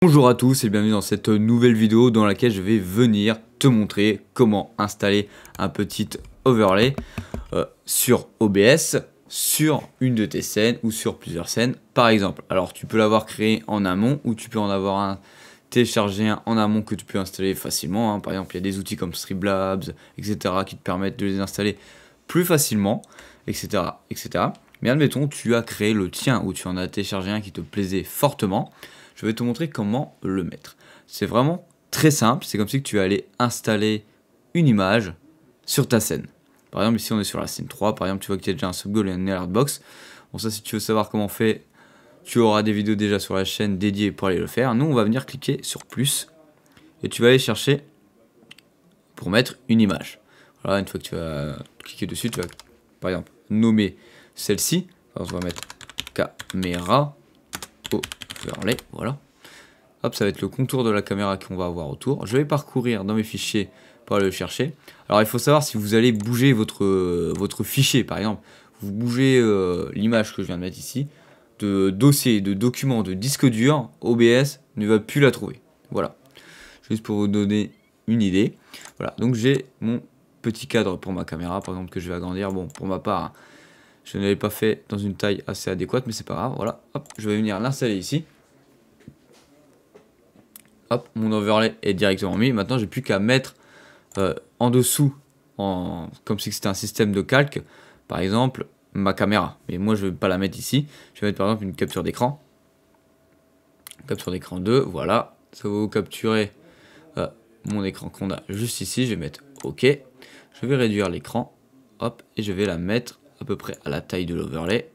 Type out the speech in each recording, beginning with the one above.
Bonjour à tous et bienvenue dans cette nouvelle vidéo dans laquelle je vais venir te montrer comment installer un petit overlay sur OBS sur une de tes scènes ou sur plusieurs scènes par exemple. Alors tu peux l'avoir créé en amont ou tu peux en avoir un téléchargé un en amont que tu peux installer facilement, hein. Par exemple il y a des outils comme Streamlabs etc qui te permettent de les installer plus facilement etc. Mais admettons tu as créé le tien ou tu en as téléchargé un qui te plaisait fortement. Je vais te montrer comment le mettre. C'est vraiment très simple, c'est comme si tu allais installer une image sur ta scène. Par exemple, ici on est sur la scène 3, par exemple tu vois qu'il y a déjà un subgoal et un alertbox. Bon ça si tu veux savoir comment on fait, tu auras des vidéos déjà sur la chaîne dédiées pour aller le faire. Nous on va venir cliquer sur plus et tu vas aller chercher pour mettre une image. Voilà, une fois que tu vas cliquer dessus, tu vas par exemple nommer celle-ci. Alors on va mettre caméra overlay, voilà. Hop, ça va être le contour de la caméra qu'on va avoir autour. Je vais parcourir dans mes fichiers pour aller le chercher. Alors il faut savoir si vous allez bouger votre fichier, par exemple, vous bougez l'image que je viens de mettre ici, de dossier, de document, de disque dur, OBS ne va plus la trouver. Voilà, juste pour vous donner une idée. Voilà, donc j'ai mon petit cadre pour ma caméra, par exemple, que je vais agrandir. Bon, pour ma part, je ne l'avais pas fait dans une taille assez adéquate, mais c'est pas grave. Voilà, hop, je vais venir l'installer ici. Hop, mon overlay est directement mis. Maintenant, j'ai plus qu'à mettre en dessous, comme si c'était un système de calque, par exemple, ma caméra. Mais moi, je ne vais pas la mettre ici. Je vais mettre par exemple une capture d'écran. Capture d'écran 2, voilà. Ça va vous capturer mon écran qu'on a juste ici. Je vais mettre OK. Je vais réduire l'écran. Hop, et je vais la mettre à peu près à la taille de l'overlay.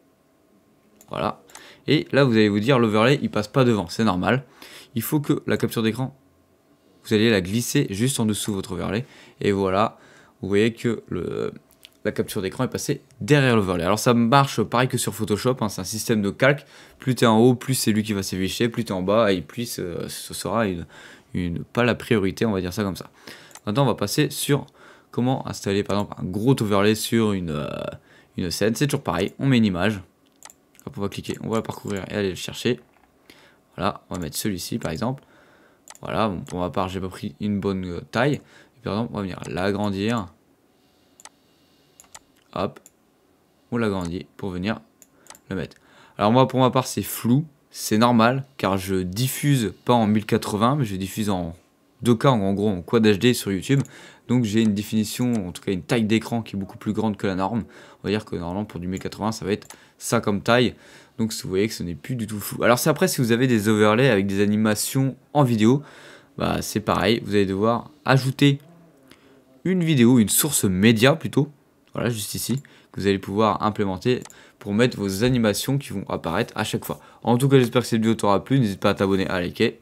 Voilà. Et là, vous allez vous dire, l'overlay, il passe pas devant. C'est normal. Il faut que la capture d'écran, vous allez la glisser juste en dessous de votre overlay. Et voilà, vous voyez que la capture d'écran est passée derrière l'overlay. Alors ça marche pareil que sur Photoshop, hein, c'est un système de calque. Plus tu es en haut, plus c'est lui qui va s'afficher. Plus tu es en bas, et plus ce sera pas la priorité, on va dire ça comme ça. Maintenant, on va passer sur comment installer par exemple un gros overlay sur une scène. C'est toujours pareil, on met une image. Hop, on va cliquer, on va la parcourir et aller le chercher. Voilà, on va mettre celui-ci par exemple. Voilà, bon, pour ma part, j'ai pas pris une bonne taille. Et par exemple, on va venir l'agrandir. Hop, on l'agrandit pour venir le mettre. Alors moi, pour ma part, c'est flou, c'est normal, car je diffuse pas en 1080, mais je diffuse en 2K, en gros en Quad HD sur YouTube. Donc j'ai une définition, en tout cas une taille d'écran qui est beaucoup plus grande que la norme. On va dire que normalement pour du 1080, ça va être ça comme taille. Donc vous voyez que ce n'est plus du tout flou. Alors c'est après, si vous avez des overlays avec des animations en vidéo, bah c'est pareil, vous allez devoir ajouter une vidéo, une source média plutôt, voilà juste ici, que vous allez pouvoir implémenter pour mettre vos animations qui vont apparaître à chaque fois. En tout cas, j'espère que cette vidéo t'aura plu, n'hésite pas à t'abonner, à liker.